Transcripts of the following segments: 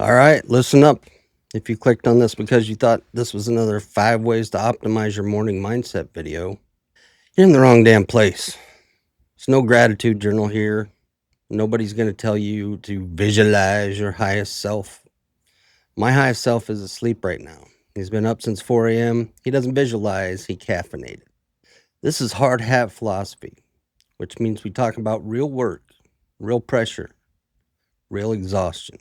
All right, listen up. If you clicked on this because you thought this was another 5 ways to optimize your morning mindset video, you're in the wrong damn place. It's no gratitude journal here. Nobody's going to tell you to visualize your highest self. My highest self is asleep right now. He's been up since 4 a.m. He doesn't visualize, he caffeinated. This is hard hat philosophy, which means we talk about real work, real pressure, real exhaustion.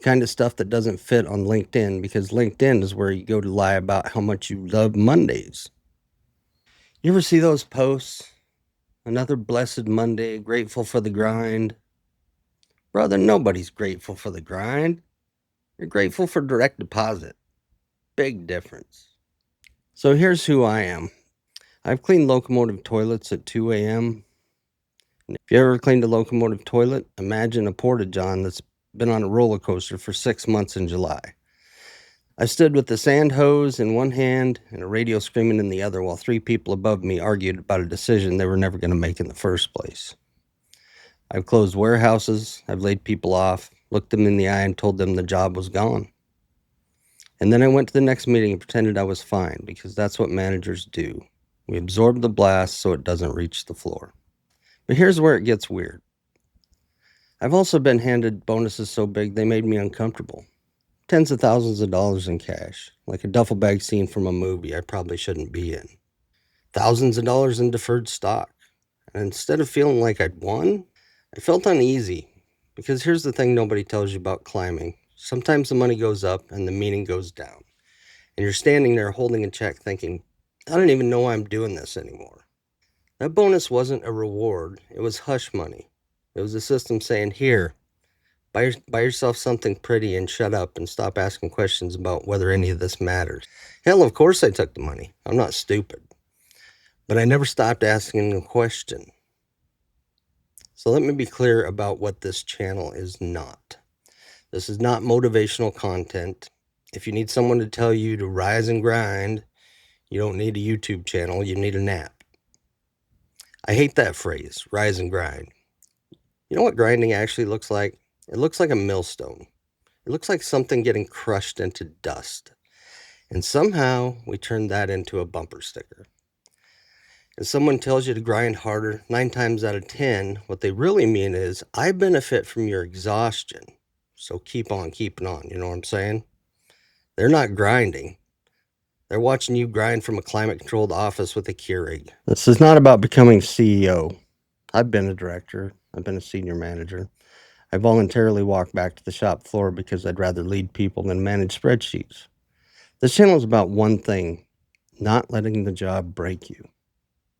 Kind of stuff that doesn't fit on LinkedIn because LinkedIn is where you go to lie about how much you love Mondays. You ever see those posts? Another blessed Monday, grateful for the grind. Brother, nobody's grateful for the grind. You're grateful for direct deposit. Big difference. So here's who I am. I've cleaned locomotive toilets at 2 a.m. And if you ever cleaned a locomotive toilet, imagine a porta-john that's been on a roller coaster for 6 months in July. I stood with the sand hose in one hand and a radio screaming in the other while 3 people above me argued about a decision they were never going to make in the first place. I've closed warehouses, I've laid people off, looked them in the eye and told them the job was gone. And then I went to the next meeting and pretended I was fine because that's what managers do. We absorb the blast so it doesn't reach the floor. But here's where it gets weird. I've also been handed bonuses so big they made me uncomfortable. Tens of thousands of dollars in cash, like a duffel bag scene from a movie I probably shouldn't be in. Thousands of dollars in deferred stock. And instead of feeling like I'd won, I felt uneasy. Because here's the thing nobody tells you about climbing. Sometimes the money goes up and the meaning goes down. And you're standing there holding a check thinking, I don't even know why I'm doing this anymore. That bonus wasn't a reward, it was hush money. It was the system saying, here, buy yourself something pretty and shut up and stop asking questions about whether any of this matters. Hell, of course I took the money. I'm not stupid. But I never stopped asking a question. So let me be clear about what this channel is not. This is not motivational content. If you need someone to tell you to rise and grind, you don't need a YouTube channel, you need a nap. I hate that phrase, rise and grind. You know what grinding actually looks like? It looks like a millstone. It looks like something getting crushed into dust. And somehow we turn that into a bumper sticker. If someone tells you to grind harder, 9 times out of 10, what they really mean is, I benefit from your exhaustion. So keep on keeping on, you know what I'm saying? They're not grinding. They're watching you grind from a climate-controlled office with a Keurig. This is not about becoming CEO. I've been a director. I've been a senior manager. I voluntarily walked back to the shop floor because I'd rather lead people than manage spreadsheets. This channel is about one thing, not letting the job break you.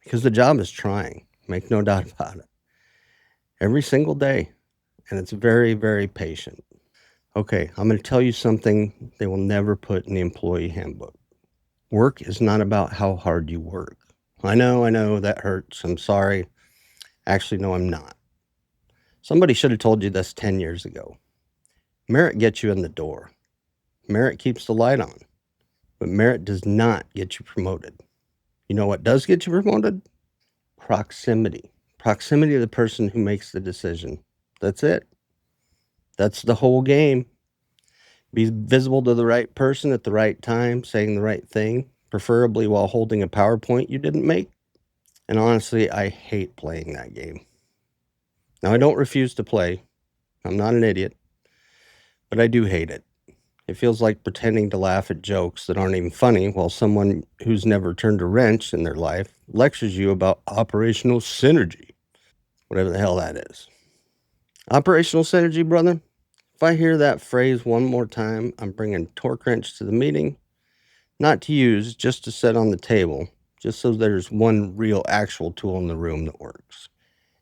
Because the job is trying, make no doubt about it. Every single day. And it's very, very patient. Okay, I'm going to tell you something they will never put in the employee handbook. Work is not about how hard you work. I know, that hurts. I'm sorry. Actually, no, I'm not. Somebody should have told you this 10 years ago. Merit gets you in the door. Merit keeps the light on. But merit does not get you promoted. You know what does get you promoted? Proximity. Proximity to the person who makes the decision. That's it. That's the whole game. Be visible to the right person at the right time, saying the right thing, preferably while holding a PowerPoint you didn't make. And honestly, I hate playing that game. Now, I don't refuse to play. I'm not an idiot. But I do hate it. It feels like pretending to laugh at jokes that aren't even funny while someone who's never turned a wrench in their life lectures you about operational synergy. Whatever the hell that is. Operational synergy, brother? If I hear that phrase one more time, I'm bringing torque wrench to the meeting. Not to use, just to set on the table, just so there's one real actual tool in the room that works.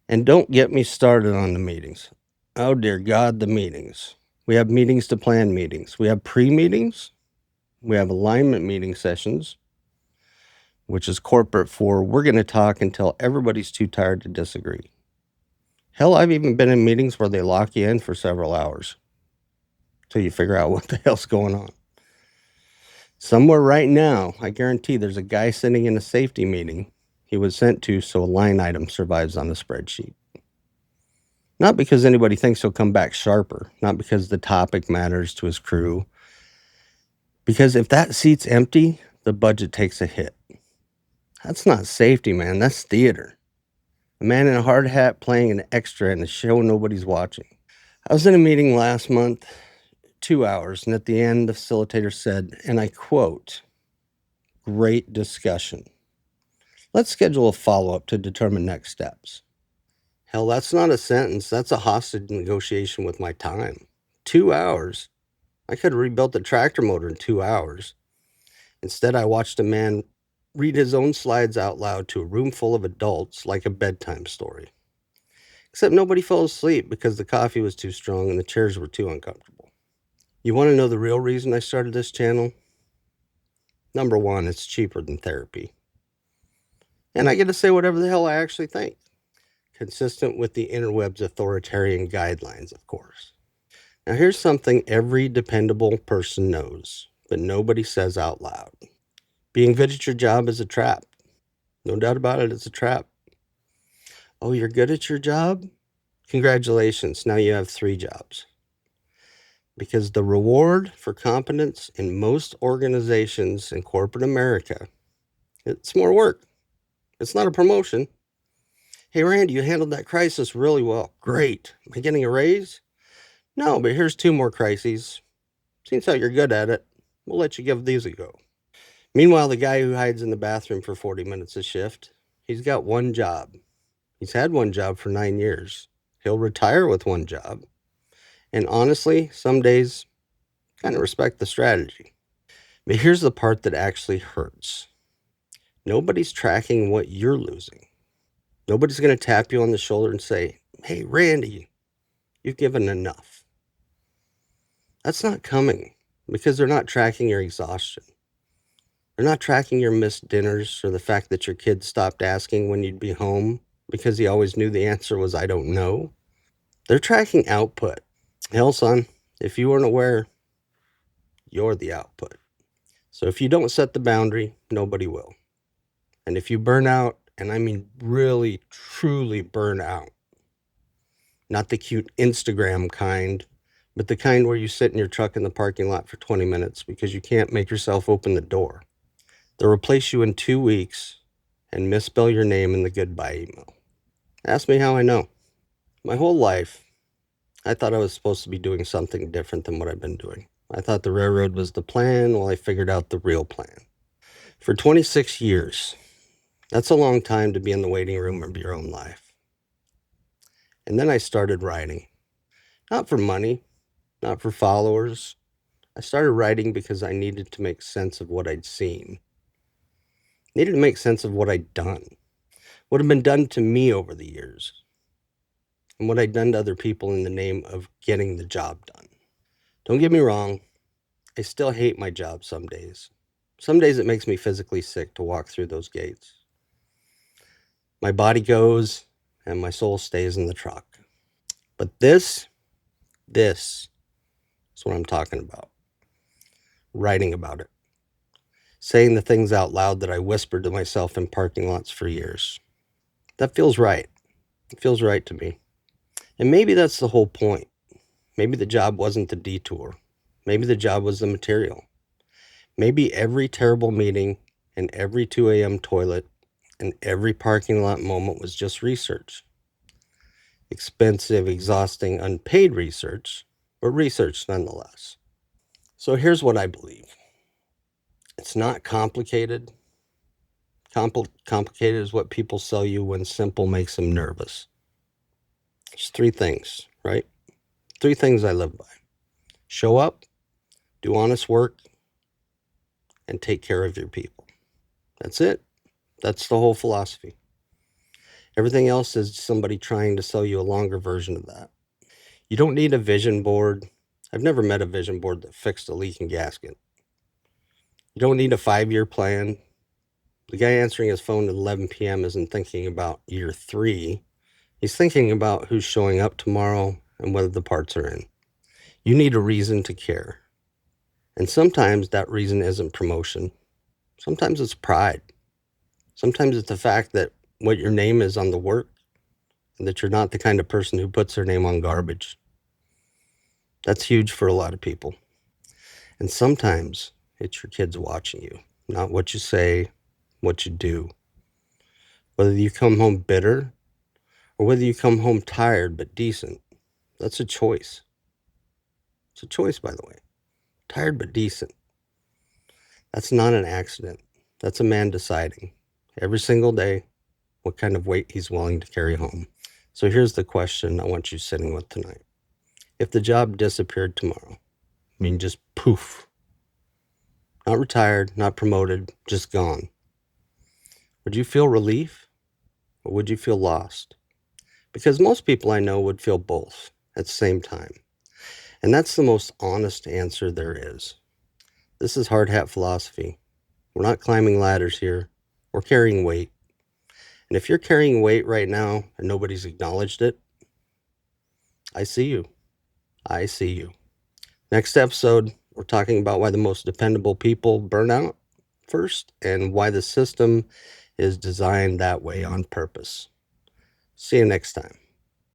And don't get me started on the meetings. Oh, dear God, the meetings. We have meetings to plan meetings. We have pre-meetings. We have alignment meeting sessions, which is corporate for we're going to talk until everybody's too tired to disagree. Hell, I've even been in meetings where they lock you in for several hours till you figure out what the hell's going on. Somewhere right now, I guarantee there's a guy sitting in a safety meeting he was sent to so a line item survives on the spreadsheet. Not because anybody thinks he'll come back sharper, not because the topic matters to his crew, because if that seat's empty, the budget takes a hit. That's not safety, man. That's theater. A man in a hard hat playing an extra in a show nobody's watching. I was in a meeting last month, 2 hours, and at the end, the facilitator said, and I quote, "Great discussion. Let's schedule a follow-up to determine next steps." Hell, that's not a sentence. That's a hostage negotiation with my time. 2 hours? I could have rebuilt the tractor motor in 2 hours. Instead, I watched a man read his own slides out loud to a room full of adults like a bedtime story. Except nobody fell asleep because the coffee was too strong and the chairs were too uncomfortable. You want to know the real reason I started this channel? Number one, it's cheaper than therapy. And I get to say whatever the hell I actually think. Consistent with the interweb's authoritarian guidelines, of course. Now, here's something every dependable person knows, but nobody says out loud. Being good at your job is a trap. No doubt about it, it's a trap. Oh, you're good at your job? Congratulations, now you have 3 jobs. Because the reward for competence in most organizations in corporate America, it's more work. It's not a promotion. Hey, Randy, you handled that crisis really well. Great. Am I getting a raise? No, but here's 2 more crises. Seems how you're good at it. We'll let you give these a go. Meanwhile, the guy who hides in the bathroom for 40 minutes a shift, he's got 1 job. He's had 1 job for 9 years. He'll retire with 1 job. And honestly, some days, kind of respect the strategy. But here's the part that actually hurts. Nobody's tracking what you're losing. Nobody's going to tap you on the shoulder and say, "Hey, Randy, you've given enough." That's not coming because they're not tracking your exhaustion. They're not tracking your missed dinners or the fact that your kid stopped asking when you'd be home because he always knew the answer was, "I don't know." They're tracking output. Hell, son, if you weren't aware, you're the output. So if you don't set the boundary, nobody will. And if you burn out, and I mean really, truly burn out, not the cute Instagram kind, but the kind where you sit in your truck in the parking lot for 20 minutes because you can't make yourself open the door. They'll replace you in 2 weeks and misspell your name in the goodbye email. Ask me how I know. My whole life, I thought I was supposed to be doing something different than what I've been doing. I thought the railroad was the plan while I figured out the real plan. For 26 years, that's a long time to be in the waiting room of your own life. And then I started writing. Not for money, not for followers. I started writing because I needed to make sense of what I'd seen. Needed to make sense of what I'd done. What had been done to me over the years. And what I'd done to other people in the name of getting the job done. Don't get me wrong, I still hate my job some days. Some days it makes me physically sick to walk through those gates. My body goes and my soul stays in the truck. But this is what I'm talking about. Writing about it. Saying the things out loud that I whispered to myself in parking lots for years. That feels right. It feels right to me. And maybe that's the whole point. Maybe the job wasn't the detour. Maybe the job was the material. Maybe every terrible meeting and every 2 a.m. toilet and every parking lot moment was just research. Expensive, exhausting, unpaid research, but research nonetheless. So here's what I believe. It's not complicated. Complicated is what people sell you when simple makes them nervous. There's 3 things, right? 3 things I live by. Show up, do honest work, and take care of your people. That's it. That's the whole philosophy. Everything else is somebody trying to sell you a longer version of that. You don't need a vision board. I've never met a vision board that fixed a leaking gasket. You don't need a 5-year plan. The guy answering his phone at 11 p.m. isn't thinking about year 3. He's thinking about who's showing up tomorrow and whether the parts are in. You need a reason to care. And sometimes that reason isn't promotion. Sometimes it's pride. Sometimes it's the fact that what your name is on the work and that you're not the kind of person who puts their name on garbage. That's huge for a lot of people. And sometimes it's your kids watching you, not what you say, what you do. Whether you come home bitter or whether you come home tired but decent, that's a choice. It's a choice, by the way. Tired but decent. That's not an accident. That's a man deciding every single day what kind of weight he's willing to carry home. So here's the question I want you sitting with tonight. If the job disappeared tomorrow, I mean just poof, not retired, not promoted, just gone, would you feel relief or would you feel lost? Because most people I know would feel both at the same time. And that's the most honest answer there is. This is hard hat philosophy. We're not climbing ladders here. We're carrying weight. And if you're carrying weight right now and nobody's acknowledged it, I see you. I see you. Next episode, we're talking about why the most dependable people burn out first and why the system is designed that way on purpose. See you next time.